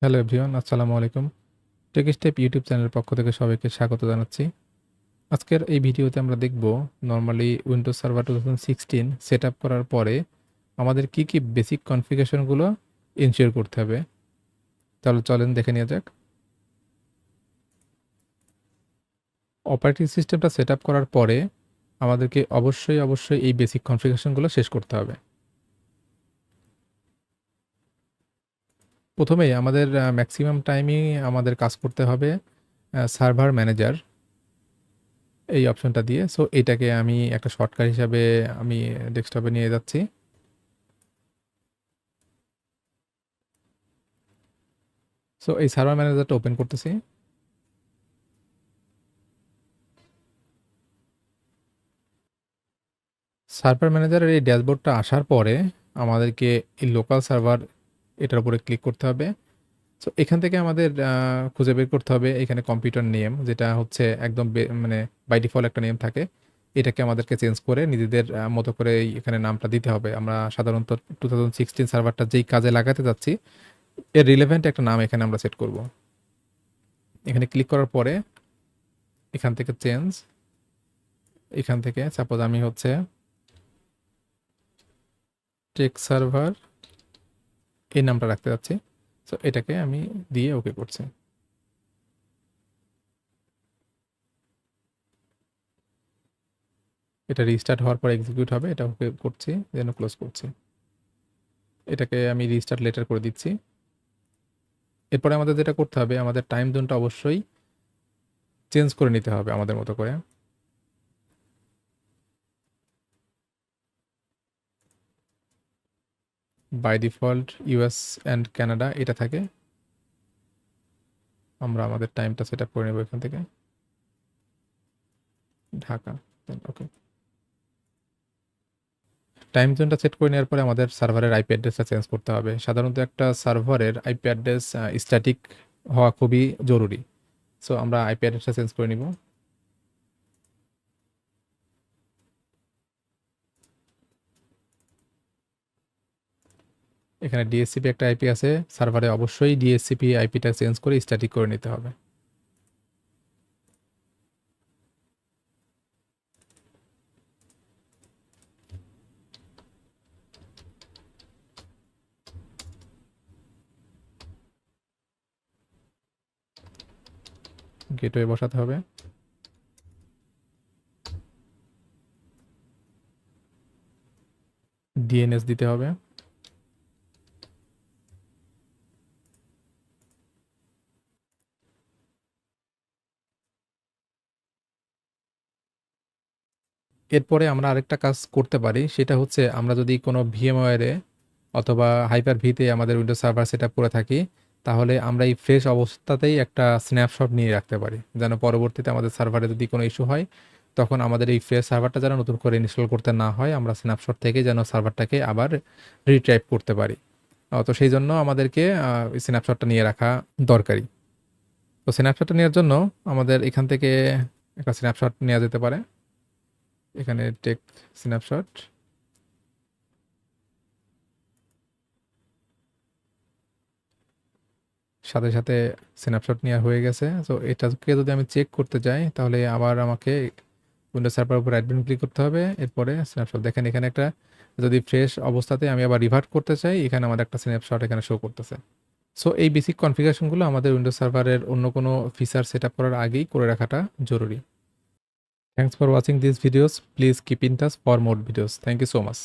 Hello everyone, আসসালামু আলাইকুম। টেকস্টেপ YouTube চ্যানেলের পক্ষ থেকে সবাইকে স্বাগত জানাচ্ছি। আজকের এই ভিডিওতে আমরা দেখব normally Windows server 2016 set up করার পরে আমাদের কি বেসিক কনফিগারেশনগুলো এনশিওর করতে হবে। তাহলে চলেন দেখে নেওয়া যাক। অপারেটিং সিস্টেমটা সেট আপ করার পরে আমাদেরকে অবশ্যই এই বেসিক কনফিগারেশনগুলো শেষ করতে হবে। প্রথমেই আমাদের ম্যাক্সিমাম টাইমই আমাদের কাজ করতে হবে সার্ভার ম্যানেজার এই অপশনটা দিয়ে। সো এটাকে আমি একটা শর্টকাট হিসাবে আমি ডেস্কটপে নিয়ে যাচ্ছি। সো এই সার্ভার ম্যানেজারটা ওপেন করতেছি। সার্ভার ম্যানেজারের এই ড্যাশবোর্ডটা আসার পরে আমাদেরকে এই লোকাল সার্ভার এটার উপরে ক্লিক করতে হবে। সো এখান থেকে আমাদের খুঁজে বের করতে হবে এখানে কম্পিউটার নেম, যেটা হচ্ছে একদম মানে বাই ডিফল্ট একটা নেম থাকে। এটাকে আমাদেরকে চেঞ্জ করে নিজেদের মতো করে এখানে নামটা দিতে হবে। আমরা সাধারণত 2016 সার্ভারটা যেই কাজে লাগাতে যাচ্ছি এর রিলেভেন্ট একটা নাম এখানে আমরা সেট করব। এখানে ক্লিক করার পরে এখান থেকে চেঞ্জ, এখান থেকে সাপোজ আমি হচ্ছে টেক সার্ভার এই নামটা রাখতে যাচ্ছি। সো এটাকে আমি দিয়ে ওকে করছি। এটা রিস্টার্ট হওয়ার পর এক্সিকিউট হবে, এটা ওকে করছি, দেন ক্লোজ করছি। এটাকে আমি রিস্টার্ট লেটার করে দিচ্ছি। এরপরে আমাদের যেটা করতে হবে, আমাদের টাইম জোনটা অবশ্যই চেঞ্জ করে নিতে হবে আমাদের মতো করে। By default US and Canada এটা থাকে। আমরা আমাদের টাইমটা সেট আপ করে নেব এখান থেকে ঢাকা। ওকে, টাইম জোনটা সেট করে নেওয়ার পরে আমাদের সার্ভারের আইপি অ্যাড্রেসটা চেঞ্জ করতে হবে। সাধারণত একটা সার্ভারের আইপি অ্যাড্রেস স্ট্যাটিক হওয়া খুবই জরুরি। সো আমরা আইপি অ্যাড্রেসটা চেঞ্জ করে নিব। এখানে ডিএসসিপি একটা আইপি আছে, সার্ভারে অবশ্যই ডিএসসিপি আইপিটা চেঞ্জ করে স্ট্যাটিক করে নিতে হবে। গেটওয়ে বসাতে হবে। ডিএনএস দিতে হবে। এরপরে আমরা আরেকটা কাজ করতে পারি, সেটা হচ্ছে আমরা যদি কোনো ভিএমওয়ারে অথবা হাইপার ভিতে আমাদের উইন্ডোজ সার্ভার সেট আপ করে থাকি, তাহলে আমরা এই ফ্রেশ অবস্থাতেই একটা স্ন্যাপশট নিয়ে রাখতে পারি, যেন পরবর্তীতে আমাদের সার্ভারে যদি কোনো ইস্যু হয় তখন আমাদের এই ফ্রেশ সার্ভারটা যেন নতুন করে ইনস্টল করতে না হয়, আমরা স্ন্যাপশট থেকে যেন সার্ভারটাকে আবার রিটাইপ করতে পারি। তো সেই জন্য আমাদেরকে এই স্ন্যাপশটটা নিয়ে রাখা দরকারি। তো স্ন্যাপশটটা নেওয়ার জন্য আমাদের এখান থেকে একটা স্ন্যাপশট নেওয়া যেতে পারে। এখানে টেক স্ন্যাপশট, সাথে সাথে স্ন্যাপশট নেওয়া হয়ে গেছে। সো এটাকে যদি আমি চেক করতে যাই তাহলে আবার আমাকে উইন্ডোজ সার্ভার উপর রাইট বাটন ক্লিক করতে হবে। এরপরে স্ন্যাপশট দেখেন এখানে একটা, যদি ফ্রেশ অবস্থাতে আমি আবার রিভার্ট করতে চাই এখানে আমার একটা স্ন্যাপশট এখানে শো করতেছে। সো এই বেসিক কনফিগারেশনগুলো আমাদের উইন্ডোজ সার্ভারের অন্য কোনো ফিচার সেট আপ করার আগেই করে রাখাটা জরুরি। Thanks for watching this videos, please keep in touch for more videos. Thank you so much.